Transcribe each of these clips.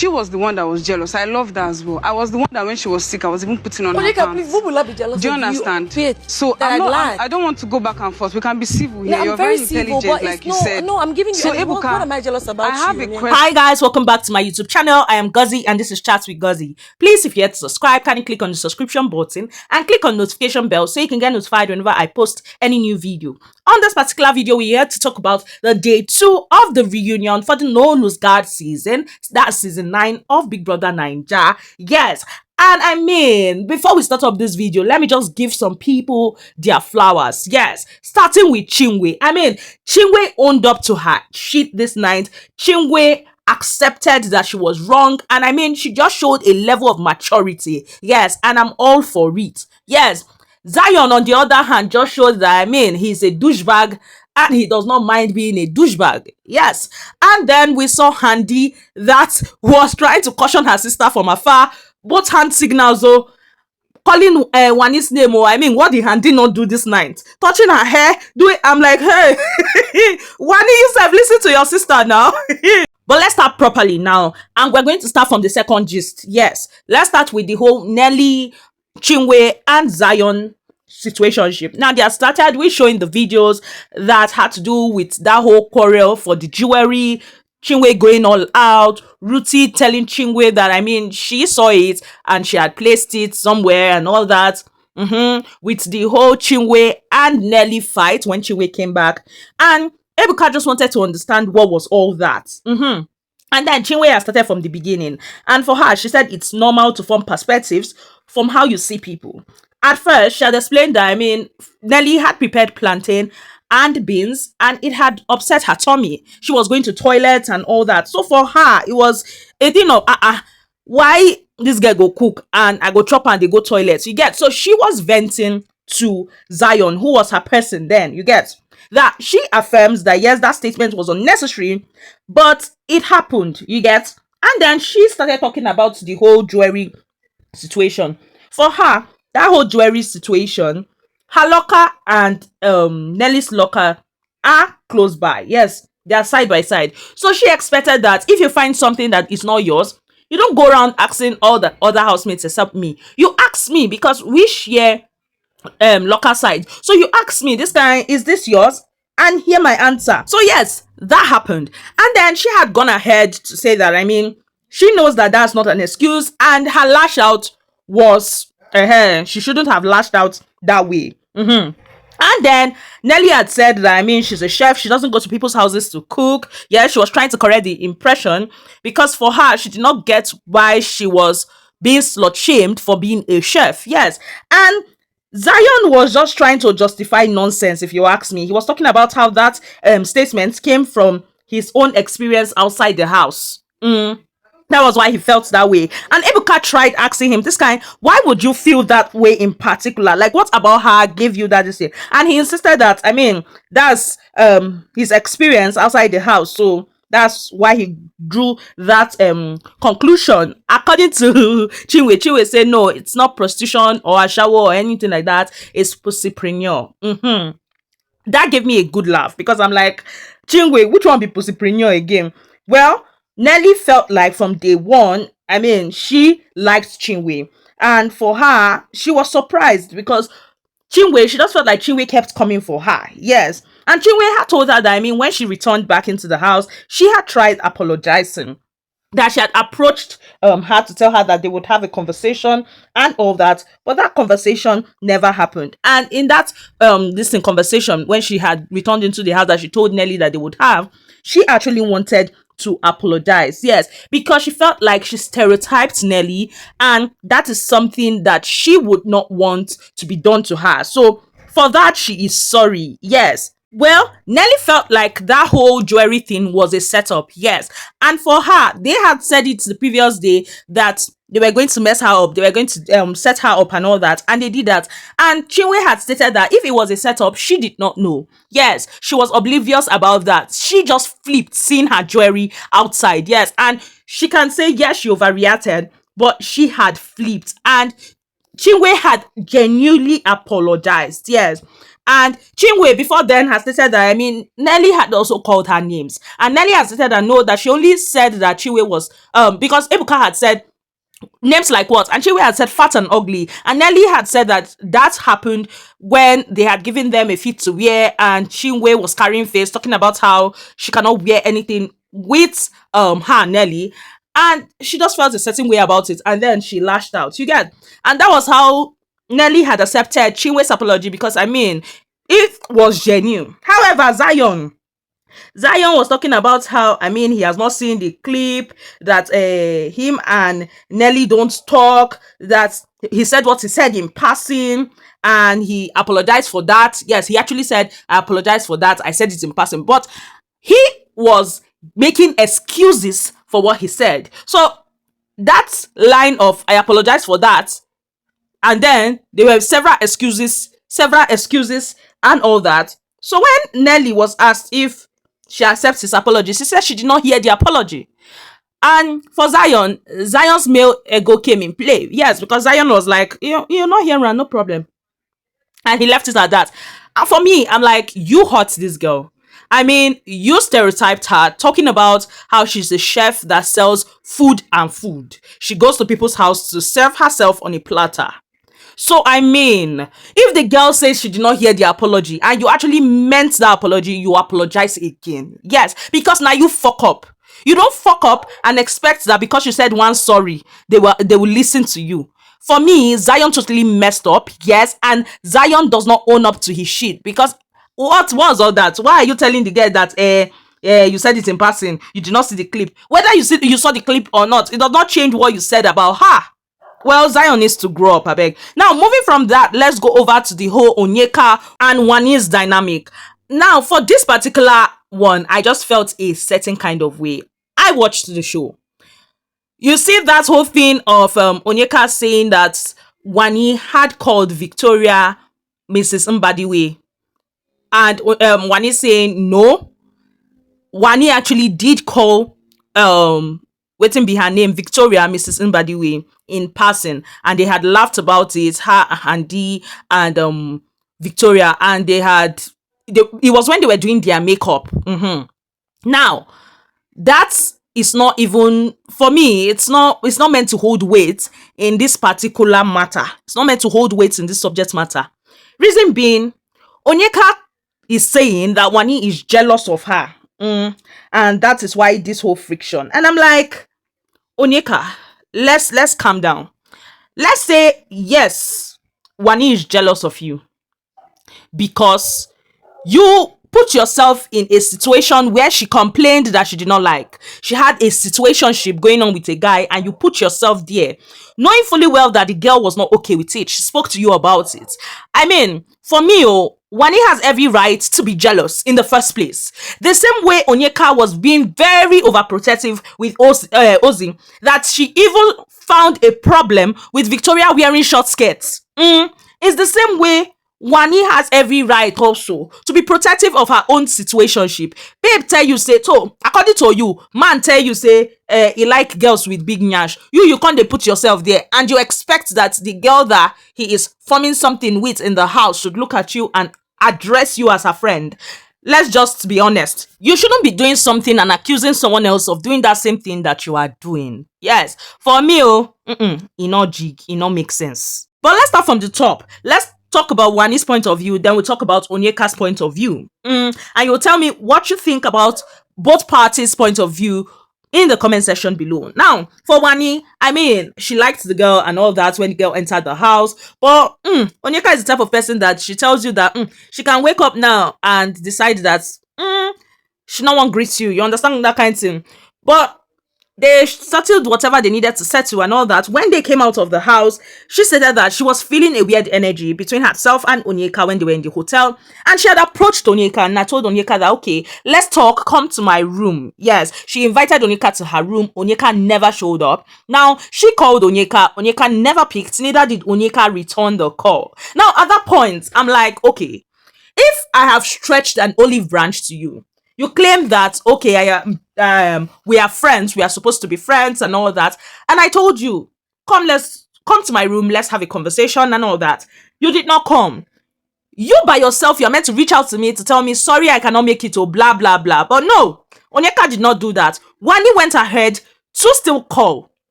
she was the one that was jealous. I loved her as well. I was the one that when she was sick, I was even putting on her Onyeka, pants. please, who will I be jealous of? Do you understand? So I don't want to go back and forth. We can be civil here. You're very intelligent, like you said. No, I'm giving you. So what am I jealous about? I have a question. Hi guys, welcome back to my YouTube channel. I am Guzzy and this is Chats with Guzzy. Please, if you're yet to subscribe, kindly click on the subscription button and click on notification bell so you can get notified whenever I post any new video. On this particular video, we're here to talk about the day 2 of the reunion for the No Lose Guard season. That's season 9 of bigbrothernaija. Yes. And I mean, before we start up this video, let me just give some people their flowers. Yes, starting with Chinwe. I mean, Chinwe owned up to her shit this night. Chinwe accepted that she was wrong. And I mean, she just showed a level of maturity. Yes, and I'm all for it. Yes, Zion, on the other hand, just showed that, I mean, he's a douchebag and he does not mind being a douchebag. Yes. And then we saw Handy that was trying to caution her sister from afar. Both hand signals, though, calling Wanni's name. I mean, what did Handy not do this night? Touching her hair, do it. I'm like, hey, Wanni, you have listened to your sister now. But let's start properly now. And we're going to start from the second gist. Yes. Let's start with the whole Nelly, Chinwe, and Zion situationship. Now they have started with showing the videos that had to do with that whole quarrel for the jewelry. Chinwe going all out, Ruthie telling Chinwe that, I mean, she saw it and she had placed it somewhere and all that. With the whole Chinwe and Nelly fight when Chinwe came back. And Ebuka just wanted to understand what was all that. And then Chinwe has started from the beginning. And for her, she said it's normal to form perspectives from how you see people. At first, she had explained that, I mean, Nelly had prepared plantain and beans and it had upset her tummy. She was going to toilet and all that. So for her, it was a thing of, why this girl go cook and I go chop and they go toilet? You get? So she was venting to Zion, who was her person then. You get? That she affirms that, yes, that statement was unnecessary, but it happened. You get? And then she started talking about the whole jewelry situation. For her, that whole jewelry situation, her locker and Nelly's locker are close by. Yes, they are side by side. So she expected that if you find something that is not yours, you don't go around asking all the other housemates except me. You ask me because we share locker side. So you ask me, this guy, is this yours? And hear my answer. So yes, that happened. And then she had gone ahead to say that, I mean, she knows that that's not an excuse and her lash out was she shouldn't have lashed out that way. And then Nelly had said that, I mean, she's a chef. She doesn't go to people's houses to cook. Yeah, she was trying to correct the impression because for her, she did not get why she was being slut-shamed for being a chef. Yes. And Zion was just trying to justify nonsense, if you ask me. He was talking about how that statement came from his own experience outside the house. That was why he felt that way. And Ebuka tried asking him, this guy, why would you feel that way in particular? Like, what about her gave you that this year? And he insisted that, I mean, that's his experience outside the house. So that's why he drew that conclusion. According to Chinwe said, no, it's not prostitution or a shower or anything like that. It's pussypreneur. That gave me a good laugh because I'm like, Chinwe, which one be pussypreneur again? Well, Nelly felt like from day one, I mean, she liked Chinwe. And for her, she was surprised because Chinwe, she just felt like Chinwe kept coming for her. Yes. And Chinwe had told her that, I mean, when she returned back into the house, she had tried apologizing. That she had approached her to tell her that they would have a conversation and all that. But that conversation never happened. And in that conversation, when she had returned into the house that she told Nelly that they would have, she actually wanted to apologize. Yes, because she felt like she stereotyped Nelly and that is something that she would not want to be done to her. So for that, she is sorry. Yes. Well, Nelly felt like that whole jewelry thing was a setup. Yes. And for her, they had said it the previous day that they were going to mess her up. They were going to set her up and all that. And they did that. And Chinwe had stated that if it was a setup, she did not know. Yes, she was oblivious about that. She just flipped seeing her jewelry outside. Yes. And she can say, yes, she overreacted, but she had flipped. And Chinwe had genuinely apologized. Yes. And Chinwe before then has stated that, I mean, Nelly had also called her names. And Nelly has stated that no, that she only said that Chinwe was, because Ebuka had said names like what? And Chinwe had said fat and ugly. And Nelly had said that that happened when they had given them a fit to wear, and Chinwe was carrying face, talking about how she cannot wear anything with her, Nelly. And she just felt a certain way about it. And then she lashed out. You get? And that was how Nelly had accepted Chinwe's apology, because I mean, it was genuine. However, Zion was talking about how, I mean, he has not seen the clip, that him and Nelly don't talk, that he said what he said in passing, and he apologized for that. Yes, he actually said, I apologize for that. I said it in passing. But he was making excuses for what he said. So that line of, I apologize for that, and then there were several excuses and all that. So when Nelly was asked if she accepts his apology, she said she did not hear the apology. And for Zion's male ego came in play. Yes, because Zion was like, you're not hearing, no problem. And he left it at that. And for me, I'm like, you hurt this girl. I mean, you stereotyped her, talking about how she's a chef that sells food and food. She goes to people's house to serve herself on a platter. So, I mean, if the girl says she did not hear the apology and you actually meant the apology, you apologize again. Yes, because now you fuck up. You don't fuck up and expect that because you said one sorry, they will listen to you. For me, Zion totally messed up, yes, and Zion does not own up to his shit, because what was all that? Why are you telling the girl that you said it in passing, you did not see the clip? Whether you saw the clip or not, it does not change what you said about her. Well, Zion needs to grow up, I beg. Now, moving from that, let's go over to the whole Onyeka and Wanni's dynamic. Now, for this particular one, I just felt a certain kind of way. I watched the show. You see that whole thing of Onyeka saying that Wanni had called Victoria Mrs. Mbadiwe. And Wanni saying, no, Wanni actually did call waiting be her name, Victoria Mrs. Mbadiwe, in passing, and they had laughed about it, her, Andy, and Victoria, and it was when they were doing their makeup. Now, that is not even, for me, it's not meant to hold weight in this particular matter. It's not meant to hold weight in this subject matter. Reason being, Onyeka is saying that Wanni is jealous of her. And that is why this whole friction. And I'm like, Onyeka, let's calm down. Let's say, yes, Wanni is jealous of you because you put yourself in a situation where she complained that she did not like. She had a situationship going on with a guy, and you put yourself there, knowing fully well that the girl was not okay with it. She spoke to you about it. I mean, for me, Wanni has every right to be jealous in the first place. The same way Onyeka was being very overprotective with Ozzy, that she even found a problem with Victoria wearing short skirts. It's the same way Wanni has every right also to be protective of her own situationship. Babe tell you, say, so, according to you, man tell you, say, he like girls with big nyash. You can't put yourself there, and you expect that the girl that he is forming something with in the house should look at you and address you as a friend. Let's just be honest. You shouldn't be doing something and accusing someone else of doing that same thing that you are doing. Yes, for me, it not make sense. But let's start from the top. Let's talk about Wanni's point of view, then we'll talk about Onyeka's point of view. And you'll tell me what you think about both parties' point of view in the comment section below. Now, for Wanni, I mean, she liked the girl and all that when the girl entered the house. But Onyeka is the type of person that she tells you that she can wake up now and decide that she no one greets you. You understand that kind of thing? But they settled whatever they needed to settle and all that. When they came out of the house, she said that she was feeling a weird energy between herself and Onyeka when they were in the hotel. And she had approached Onyeka, and I told Onyeka that, okay, let's talk, come to my room. Yes, she invited Onyeka to her room. Onyeka never showed up. Now, she called Onyeka. Onyeka never picked, neither did Onyeka return the call. Now, at that point, I'm like, okay, if I have stretched an olive branch to you, you claim that, okay, we are friends, we are supposed to be friends and all that. And I told you, come to my room, let's have a conversation and all that. You did not come. You by yourself, you're meant to reach out to me to tell me, sorry, I cannot make it, or blah, blah, blah. But no, Onyeka did not do that. Wanni went ahead to still call.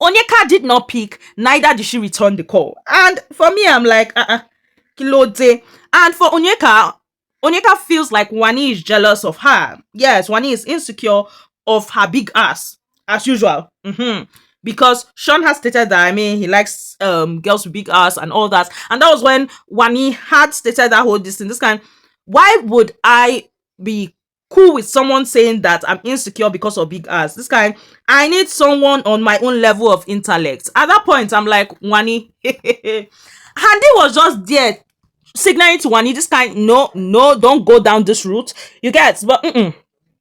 Onyeka did not pick, neither did she return the call. And for me, I'm like, kilode. And for Onyeka feels like Wanni is jealous of her. Yes, Wanni is insecure of her big ass, as usual. Because Sean has stated that, I mean, he likes girls with big ass and all that. And that was when Wanni had stated that whole distance. This kind, why would I be cool with someone saying that I'm insecure because of big ass? This kind, I need someone on my own level of intellect. At that point, I'm like, Wanni, Handi was just there signaling to Wanni, this kind, no, don't go down this route. You get, but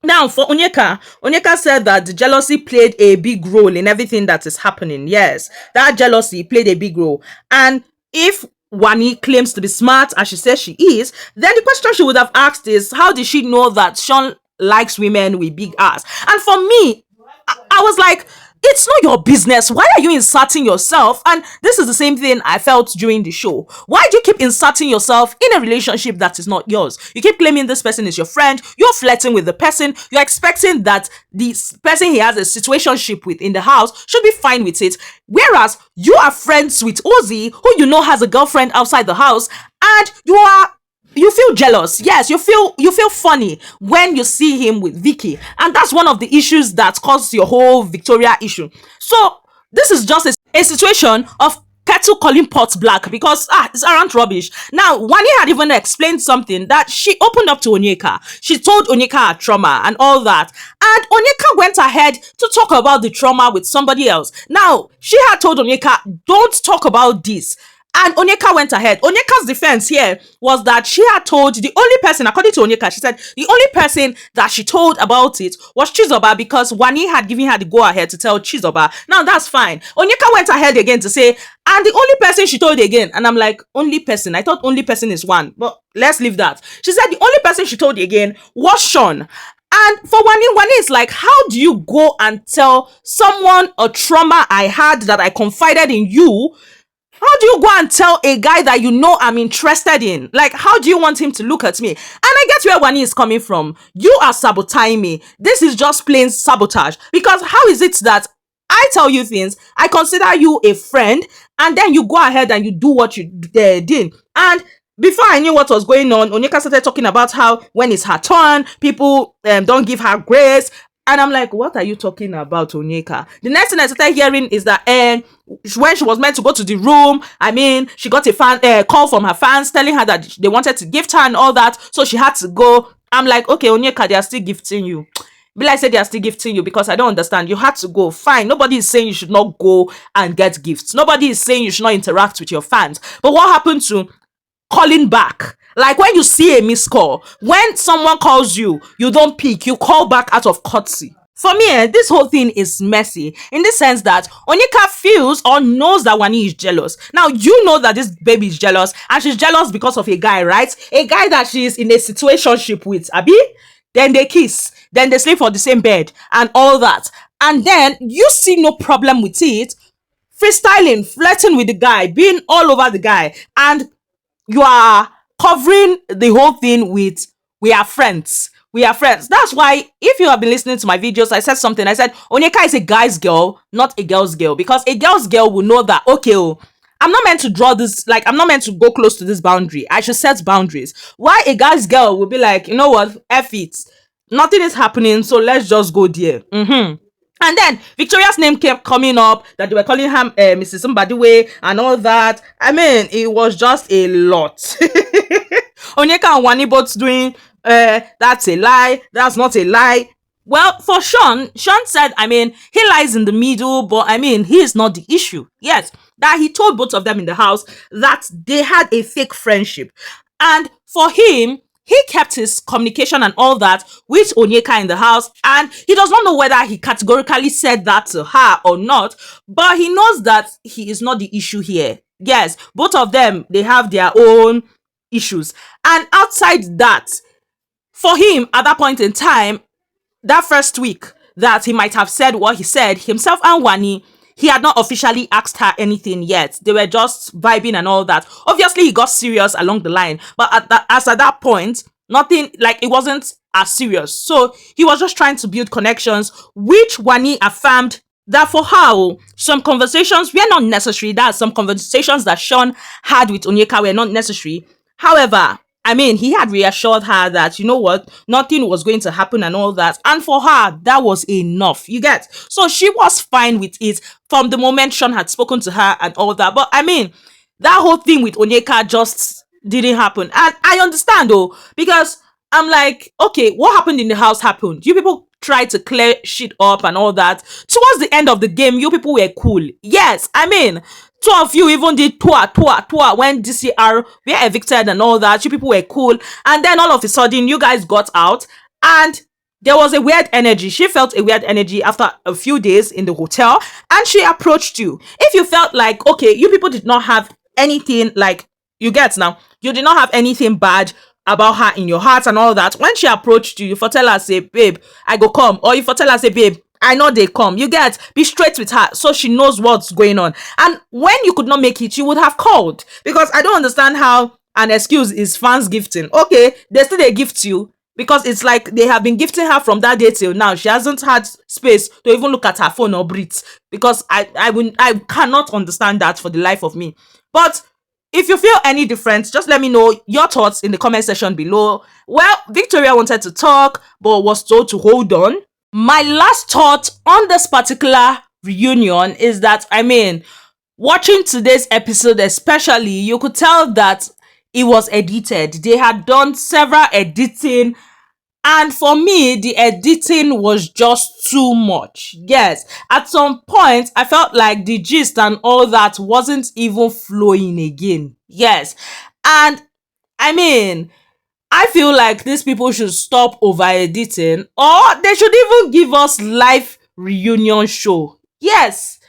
Now, for Onyeka said that the jealousy played a big role in everything that is happening. Yes, that jealousy played a big role. And if Wanni claims to be smart, as she says she is, then the question she would have asked is, how did she know that Sean likes women with big ass? And for me, I was like, it's not your business. Why are you inserting yourself? And this is the same thing I felt during the show. Why do you keep inserting yourself in a relationship that is not yours? You keep claiming this person is your friend. You're flirting with the person. You're expecting that the person he has a situationship with in the house should be fine with it. Whereas you are friends with Ozzy, who you know has a girlfriend outside the house, and you feel jealous. Yes, you feel funny when you see him with Vicky. And that's one of the issues that caused your whole Victoria issue. So this is just a situation of kettle calling pot black, because it's around rubbish. Now, Wanni had even explained something that she opened up to Onyeka. She told Onyeka her trauma and all that. And Onyeka went ahead to talk about the trauma with somebody else. Now, she had told Onyeka, don't talk about this. And Onyeka went ahead. Onyeka's defense here was that she had told the only person, according to Onyeka, she said the only person that she told about it was Chizoba, because Wanni had given her the go-ahead to tell Chizoba. Now, that's fine. Onyeka went ahead again to say, and the only person she told again, and I'm like, only person? I thought only person is one, but let's leave that. She said the only person she told again was Sean. And for Wanni is like, how do you go and tell someone a trauma I had that I confided in you? How do you go and tell a guy that you know I'm interested in? Like, how do you want him to look at me? And I get where Wanni is coming from. You are sabotaging me. This is just plain sabotage. Because how is it that I tell you things, I consider you a friend, and then you go ahead and you do what you did? And before I knew what was going on, Onyeka started talking about how when it's her turn, people don't give her grace. And I'm like, what are you talking about, Onyeka? The next thing I started hearing is that when she was meant to go to the room, I mean, she got a call from her fans telling her that they wanted to gift her and all that, so she had to go. I'm like, okay, Onyeka, they are still gifting you. Bilal said they are still gifting you, because I don't understand. You had to go. Fine. Nobody is saying you should not go and get gifts. Nobody is saying you should not interact with your fans. But what happened to calling back? Like, when you see a missed call, when someone calls you, you don't pick, you call back out of courtesy. For me, this whole thing is messy in the sense that Onyeka feels or knows that Wanni is jealous. Now, you know that this baby is jealous, and she's jealous because of a guy, right? A guy that she's in a situationship with, Abi? Then they kiss, then they sleep for the same bed, and all that. And then you see no problem with it, freestyling, flirting with the guy, being all over the guy, and you are covering the whole thing with, we are friends. We are friends. That's why, if you have been listening to my videos, I said something. I said, Onyeka is a guy's girl, not a girl's girl. Because a girl's girl will know that, okay, I'm not meant to draw this, like, I'm not meant to go close to this boundary. I should set boundaries. Why a guy's girl will be like, you know what, F it. Nothing is happening, so let's just go there. And then Victoria's name kept coming up, that they were calling her Mrs. Somebody and all that. I mean, it was just a lot. Onyeka and Wanni both doing, that's a lie, that's not a lie. Well, for Sean said, I mean, he lies in the middle, but I mean, he is not the issue. Yes, that he told both of them in the house that they had a fake friendship. And for him, he kept his communication and all that with Onyeka in the house, and he does not know whether he categorically said that to her or not, but he knows that he is not the issue here. Yes, both of them, they have their own issues. And outside that, for him, at that point in time, that first week that he might have said what he said, himself and Wanni, he had not officially asked her anything yet. They were just vibing and all that. Obviously, he got serious along the line, but at that point, nothing, like, it wasn't as serious. So he was just trying to build connections, which Wanni affirmed that for her, some conversations were not necessary. That some conversations that Sean had with Onyeka were not necessary. However, I mean, he had reassured her that, you know what, nothing was going to happen and all that. And for her, that was enough. You get? So she was fine with it from the moment Sean had spoken to her and all that. But I mean, that whole thing with Onyeka just didn't happen. And I understand though, because I'm like, okay, what happened in the house happened. You people tried to clear shit up and all that. Towards the end of the game, you people were cool. Yes, I mean, two of you even did tour when DCR were evicted and all that. You people were cool. And then all of a sudden, you guys got out and there was a weird energy. She felt a weird energy after a few days in the hotel and she approached you. If you felt like, okay, you people did not have anything, like, you get now, you did not have anything bad about her in your heart and all that. When she approached you, you for tell her, say, babe, I go come. Or you for tell her, say, babe, I know they come. You get? Be straight with her so she knows what's going on. And when you could not make it, you would have called. Because I don't understand how an excuse is fans gifting. Okay, they still they gift you. Because it's like they have been gifting her from that day till now. She hasn't had space to even look at her phone or breathe. Because I cannot understand that for the life of me. But if you feel any different, just let me know your thoughts in the comment section below. Well, Victoria wanted to talk, but was told to hold on. My last thought on this particular reunion is that, I mean, watching today's episode especially, you could tell that it was edited. They had done several editing. And for me, the editing was just too much. Yes, at some point, I felt like the gist and all that wasn't even flowing again. Yes, and I mean, I feel like these people should stop over-editing or they should even give us live reunion show. Yes,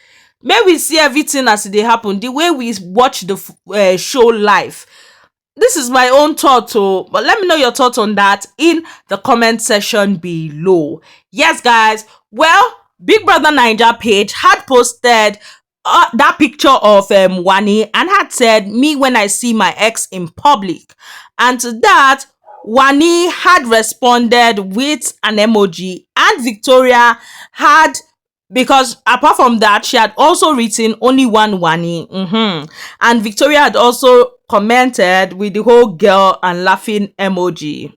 may we see everything as they happen, the way we watch the show live. This is my own thought too, but let me know your thoughts on that in the comment section below. Yes, guys. Well, bigbrothernaija page had posted that picture of Wanni and had said, me when I see my ex in public. And to that, Wanni had responded with an emoji, and Victoria had, because apart from that, she had also written only one Wanni. And Victoria had also commented with the whole girl and laughing emoji.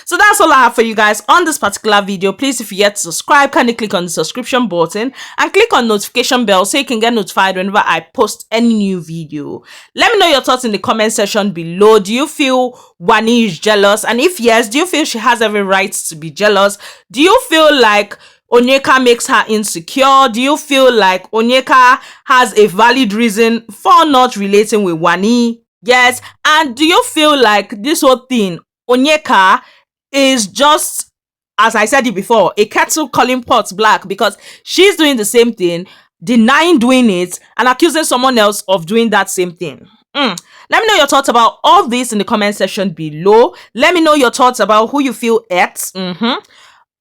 So that's all I have for you guys on this particular video. Please, if you yet to subscribe, kindly click on the subscription button and click on notification bell so you can get notified whenever I post any new video. Let me know your thoughts in the comment section below. Do you feel Wanni is jealous? And if yes, do you feel she has every right to be jealous? Do you feel like Onyeka makes her insecure? Do you feel like Onyeka has a valid reason for not relating with Wanni? Yes. And do you feel like this whole thing, Onyeka is just, as I said it before, a kettle calling pot black, because she's doing the same thing, denying doing it, and accusing someone else of doing that same thing? Let me know your thoughts about all this in the comment section below. Let me know your thoughts about who you feel at. And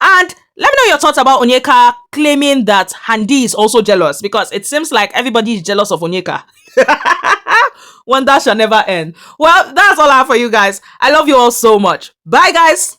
let me know your thoughts about Onyeka claiming that Handi is also jealous, because it seems like everybody is jealous of Onyeka. Wonder shall never end. Well, that's all I have for you guys. I love you all so much. Bye, guys.